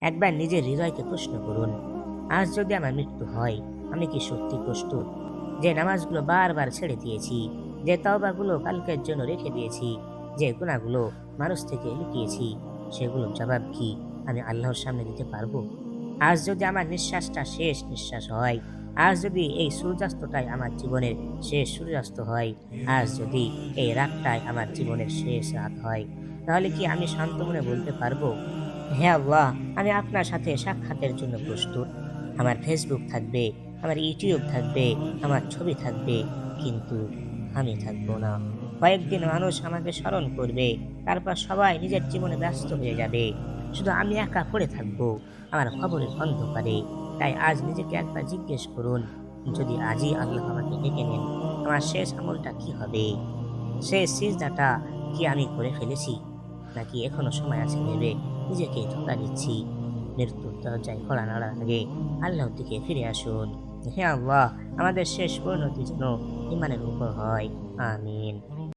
একবার নিজের হৃদয়কে প্রশ্ন করুন, আজ যদি আমার মৃত্যু হয়, আমি কি সত্যি প্রস্তুত? যে নামাজগুলো বারবার ছেড়ে দিয়েছি, যে তওবাগুলো কালকের জন্য রেখে দিয়েছি, যে গুনাহগুলো মানুষ থেকে লুকিয়েছি, সেগুলোর জবাব কি আমি আল্লাহর সামনে দিতে পারবো? আজ যদি আমার নিঃশ্বাসটা শেষ নিঃশ্বাস হয়, আজ যদি এই সূর্যাস্তটাই আমার জীবনের শেষ সূর্যাস্ত হয়, আজ যদি এই রাতটাই আমার জীবনের শেষ রাত হয়, তাহলে কি আমি শান্ত মনে বলতে পারবো, হে আল্লাহ, আমি আপনার সাথে সাক্ষাতের জন্য প্রস্তুত। আমার ফেসবুক থাকবে, আমার ইউটিউব থাকবে, আমার ছবি থাকবে, কিন্তু আমি থাকবো না। কয়েকদিন মানুষ আমাকে স্মরণ করবে, তারপর সবাই নিজের জীবনে ব্যস্ত হয়ে যাবে, শুধু আমি একা পড়ে থাকবো আমার খবরের অন্ধকারে। তাই আজ নিজেকে একবার জিজ্ঞেস করুন, যদি আজই আল্লাহ আমাকে ডেকে নেন, আমার শেষ আমলটা কি হবে? শেষ সিজদাটা কি আমি করে ফেলেছি, নাকি এখনো সময় আছে ভেবে নিজেকে ধোঁকা দিচ্ছি? মৃত্যুর দরজায় কড়া নাড়ার আগে আল্লাহর দিকে ফিরে আসুন। হে আল্লাহ, আমাদের শেষ পরিণতি যেন ইমানের উপর হয়। আমিন।